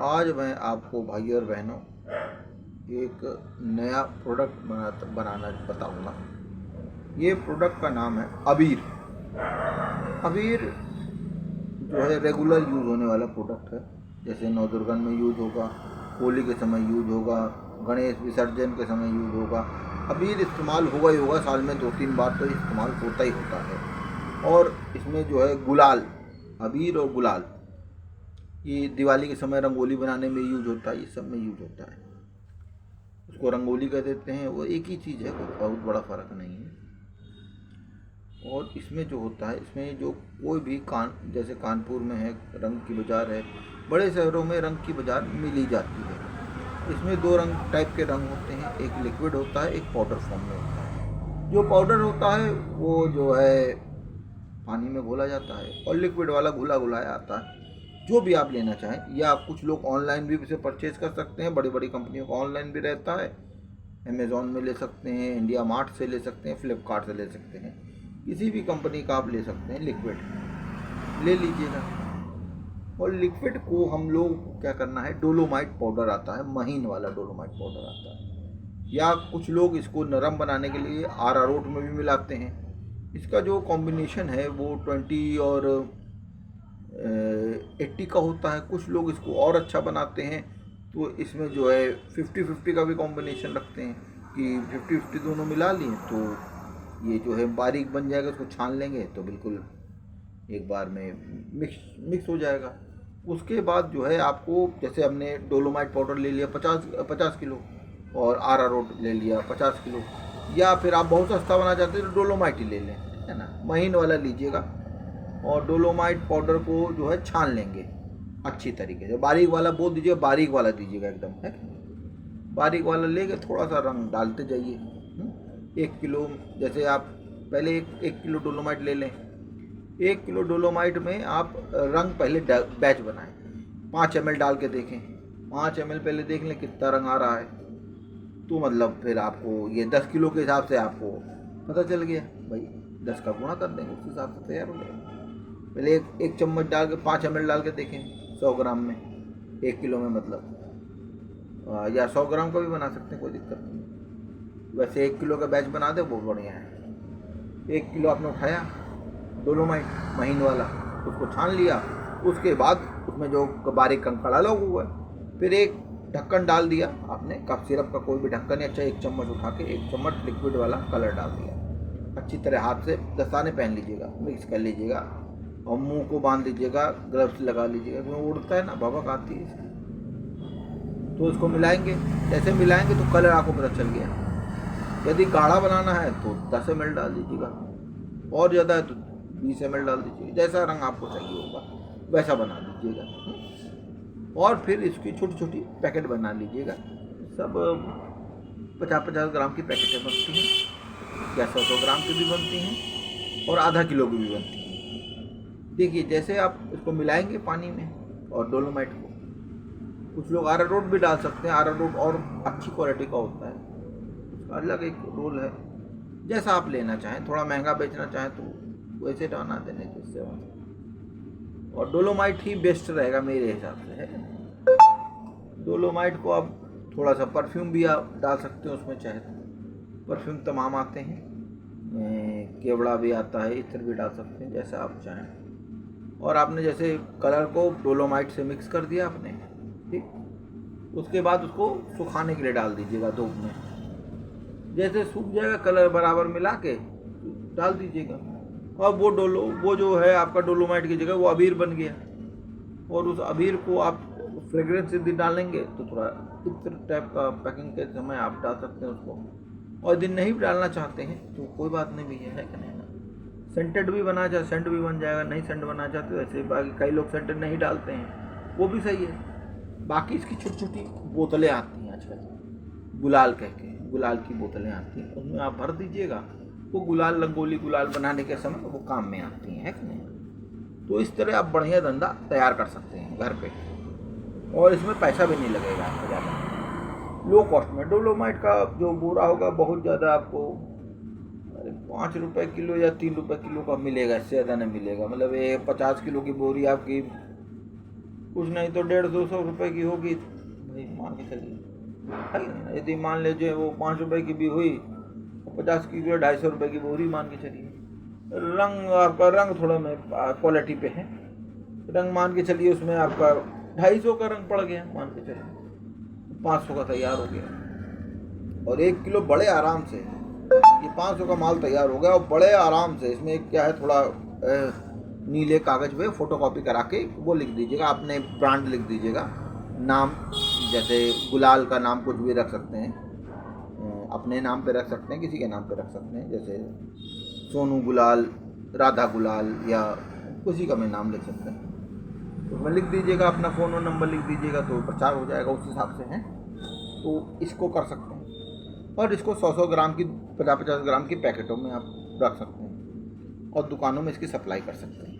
आज मैं आपको भाई और बहनों एक नया प्रोडक्ट बनाना बताऊंगा। ये प्रोडक्ट का नाम है अबीर। अबीर जो है रेगुलर यूज़ होने वाला प्रोडक्ट है। जैसे नवदुर्गन में यूज़ होगा, होली के समय यूज़ होगा, गणेश विसर्जन के समय यूज़ होगा। अबीर इस्तेमाल होगा ही होगा, साल में 2-3 बार तो इस्तेमाल होता ही होता है। और इसमें जो है गुलाल, अबीर और गुलाल, ये दिवाली के समय रंगोली बनाने में यूज होता है, ये सब में यूज होता है। उसको रंगोली कह देते हैं, वो एक ही चीज़ है, कोई बहुत बड़ा फ़र्क नहीं है। और इसमें जो होता है, इसमें जो कोई भी जैसे कानपुर में है रंग की बाज़ार है, बड़े शहरों में रंग की बाज़ार मिली जाती है। इसमें 2 रंग टाइप के रंग होते हैं, एक लिक्विड होता है, एक पाउडर फॉर्म में होता है। जो पाउडर होता है वो जो है पानी में घोला जाता है, और लिक्विड वाला घुला घुलाया आता है। जो भी आप लेना चाहें, या कुछ लोग ऑनलाइन भी इसे परचेज़ कर सकते हैं। बड़ी बड़ी कंपनियों का ऑनलाइन भी रहता है, अमेज़ॉन में ले सकते हैं, इंडिया मार्ट से ले सकते हैं, फ्लिपकार्ट से ले सकते हैं, किसी भी कंपनी का आप ले सकते हैं। लिक्विड ले लीजिएगा। और लिक्विड को हम लोग क्या करना है, डोलोमाइट पाउडर आता है, महीन वाला डोलोमाइट पाउडर आता है, या कुछ लोग इसको नरम बनाने के लिए अरारोट में भी मिलाते हैं। इसका जो कॉम्बिनेशन है वो 20 और 80 का होता है। कुछ लोग इसको और अच्छा बनाते हैं, तो इसमें जो है 50-50 का भी कॉम्बिनेशन रखते हैं कि 50-50 दोनों मिला लिए तो ये जो है बारीक बन जाएगा। इसको छान लेंगे तो बिल्कुल एक बार में मिक्स हो जाएगा। उसके बाद जो है आपको, जैसे हमने डोलोमाइट पाउडर ले लिया 50 किलो, और अरारोट ले लिया 50 किलो, या फिर आप बहुत सस्ता बनाना चाहते हैं तो डोलोमाइट ही ले लें, है ना, महीन वाला लीजिएगा। और डोलोमाइट पाउडर को जो है छान लेंगे अच्छी तरीके से। बारीक वाला बोल दीजिएगा, बारीक वाला दीजिएगा एकदम, है। बारीक वाला लेके थोड़ा सा रंग डालते जाइए। 1 किलो, जैसे आप पहले एक किलो डोलोमाइट ले लें। 1 किलो डोलोमाइट में आप रंग पहले बैच बनाएं, 5 ml डाल के देखें। 5 ml पहले देख लें कितना रंग आ रहा है, तो मतलब फिर आपको ये 10 किलो के हिसाब से आपको पता चल गया भाई, 10 का गुणा कर देंगे, उस हिसाब से तैयार हो जाएगा। पहले एक चम्मच डाल के 5 ml डाल के देखें 100 ग्राम में, 1 किलो में मतलब, या 100 ग्राम का भी बना सकते हैं, कोई दिक्कत नहीं। वैसे 1 किलो का बैच बना दे वो बढ़िया है। 1 किलो आपने उठाया डोलोमाइट महीन वाला, उसको छान लिया। उसके बाद उसमें जो बारीक कंकड़ा लगा हुआ है, फिर एक ढक्कन डाल दिया आपने, कप सिरप का कोई भी ढक्कन, या चाहे 1 चम्मच उठा के 1 चम्मच लिक्विड वाला कलर डाल दिया। अच्छी तरह हाथ से दस्ताने पहन लीजिएगा, मिक्स कर लीजिएगा, और मुंह को बांध लीजिएगा, ग्लव्स लगा लीजिएगा, क्योंकि उड़ता है ना, भभक आती है इसकी। तो इसको मिलाएंगे, जैसे मिलाएंगे तो कलर आपको पता चल गया। यदि गाढ़ा बनाना है तो 10 ml डाल दीजिएगा, और ज़्यादा है तो 20 ml डाल दीजिएगा। जैसा रंग आपको चाहिए होगा वैसा बना लीजिएगा। और फिर इसकी छोटी छोटी पैकेट बना लीजिएगा। सब 50-50 ग्राम की पैकेटें बनती हैं, या 100-100 ग्राम की भी बनती हैं, और आधा किलो की भी बनती हैं। देखिए, जैसे आप इसको मिलाएंगे पानी में और डोलोमाइट को, कुछ लोग अरारोट भी डाल सकते हैं, अरारोट और अच्छी क्वालिटी का होता है, उसका अलग एक रोल है। जैसा आप लेना चाहें, थोड़ा महंगा बेचना चाहें तो वैसे बना देने जिससे, और डोलोमाइट ही बेस्ट रहेगा मेरे हिसाब से, है। डोलोमाइट को आप थोड़ा सा परफ्यूम भी आप डाल सकते हैं उसमें चाहे तो, परफ्यूम तमाम आते हैं, केवड़ा भी आता है, इत्र भी डाल सकते हैं, जैसा आप चाहें। और आपने जैसे कलर को डोलोमाइट से मिक्स कर दिया आपने, ठीक, उसके बाद उसको सुखाने के लिए डाल दीजिएगा धूप में। जैसे सूख जाएगा कलर बराबर मिला के डाल दीजिएगा, और वो जो है आपका डोलोमाइट की जगह वो अबीर बन गया। और उस अबीर को आप फ्रेग्रेंस यदि डालेंगे तो थोड़ा इत्र टाइप का पैकिंग के समय आप डाल सकते हैं उसको। और यदि नहीं डालना चाहते हैं तो कोई बात नहीं भी है कि नहीं ना, सेंटेड भी बना चाहे सेंट भी बन जाएगा। नहीं सेंट बनाना चाहते वैसे बाकी कई लोग सेंटेड नहीं डालते हैं, वो भी सही है। बाकी इसकी छोटी छोटी बोतलें आती हैं आजकल, गुलाल कह के, गुलाल की बोतलें आती हैं, उसमें आप भर दीजिएगा। वो गुलाल, रंगोली गुलाल बनाने के समय वो काम में आती हैं, है कि नहीं। तो इस तरह आप बढ़िया धंधा तैयार कर सकते हैं घर पे, और इसमें पैसा भी नहीं लगेगा आपको ज़्यादा। लो कॉस्ट में डोलोमाइट का जो बोरा होगा बहुत ज़्यादा आपको 5 रुपये किलो या 3 रुपये किलो का मिलेगा, इससे ज़्यादा नहीं मिलेगा। मतलब ये 50 किलो की बोरी आपकी कुछ नहीं तो 150-200 रुपये की होगी भाई, मान के चलिए है कि नहीं। यदि मान लीजिए वो 5 रुपये की भी हुई, 50 की 250 रुपये की बोरी मान के चलिए। रंग आपका रंग थोड़ा में क्वालिटी पे है, रंग मान के चलिए उसमें आपका 250 का रंग पड़ गया, मान के चलिए 500 का तैयार हो गया। और 1 किलो बड़े आराम से ये 500 का माल तैयार हो गया, और बड़े आराम से इसमें क्या है, थोड़ा नीले कागज पे फोटोकॉपी करा के वो लिख दीजिएगा, अपने ब्रांड लिख दीजिएगा, नाम जैसे गुलाल का नाम कुछ भी रख सकते हैं, अपने नाम पे रख सकते हैं, किसी के नाम पे रख सकते हैं, जैसे सोनू गुलाल, राधा गुलाल, या किसी का भी नाम लिख सकते हैं। तो उसमें लिख दीजिएगा, अपना फ़ोन और नंबर लिख दीजिएगा, तो प्रचार हो जाएगा उस हिसाब से है। तो इसको कर सकते हैं। और इसको 100-100 ग्राम की, 50-50 ग्राम की पैकेटों में आप रख सकते हैं और दुकानों में इसकी सप्लाई कर सकते हैं।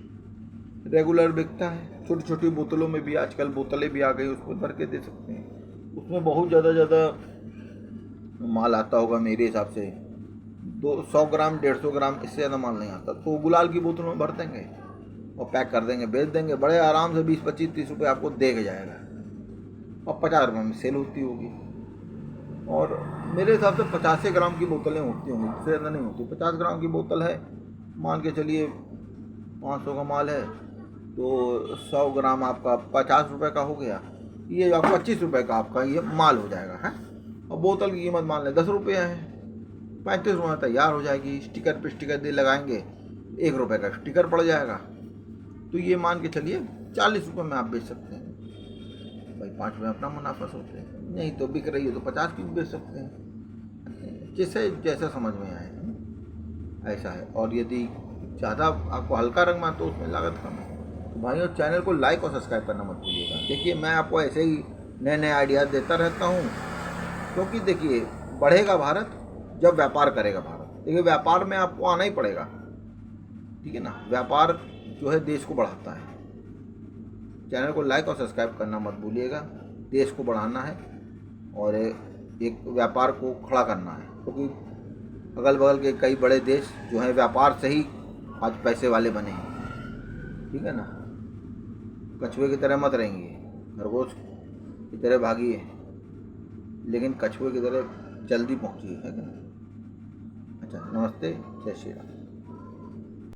रेगुलर बिकता है, छोटी छोटी बोतलों में भी आजकल बोतलें भी आ गई, उसको भर के दे सकते हैं। उसमें बहुत ज़्यादा माल आता होगा मेरे हिसाब से, 100 ग्राम 150 ग्राम, इससे ज़्यादा माल नहीं आता। तो गुलाल की बोतलों में भर देंगे और पैक कर देंगे, बेच देंगे बड़े आराम से, 20, 25, 30 रुपये आपको दे के जाएगा, और 50 रुपये में सेल होती होगी। और मेरे हिसाब से 50 ग्राम की बोतलें होती होंगी, इससे ज़्यादा नहीं होती। 50 ग्राम की बोतल है, मान के चलिए 500 का माल है, तो 100 ग्राम आपका 50 रुपये का हो गया, ये आपका 25 रुपये का आपका ये माल हो जाएगा है। और बोतल की कीमत मान लें 10 रुपये है, 35 रुपये में तैयार हो जाएगी। स्टिकर पे स्टिकर दे लगाएंगे, 1 रुपये का स्टिकर पड़ जाएगा, तो ये मान के चलिए 40 रुपये में आप बेच सकते हैं भाई, 5 रुपये अपना मुनाफा सोचते हैं। नहीं तो बिक रही है तो 50 की भी बेच सकते हैं, जैसे जैसा समझ में आए ऐसा है। और यदि ज़्यादा आपको हल्का रंग में तो उसमें लागत कम है। तो भाइयों, चैनल को लाइक और सब्सक्राइब करना मत भूलिएगा। देखिए, मैं आपको ऐसे ही नए नए आइडियाज़ देता रहता हूँ, क्योंकि देखिए, बढ़ेगा भारत जब व्यापार करेगा भारत। देखिए, व्यापार में आपको आना ही पड़ेगा, ठीक है ना। व्यापार जो है देश को बढ़ाता है। चैनल को लाइक और सब्सक्राइब करना मत भूलिएगा। देश को बढ़ाना है और एक व्यापार को खड़ा करना है, क्योंकि अगल बगल के कई बड़े देश जो हैं व्यापार से ही आज पैसे वाले बने हैं, ठीक है ना। कछुए की तरह मत रहेंगे, खरगोश की तरह भागिए, लेकिन कछुए की तरह जल्दी पहुँचिए, है कि नहीं। अच्छा, नमस्ते, जय श्री राम।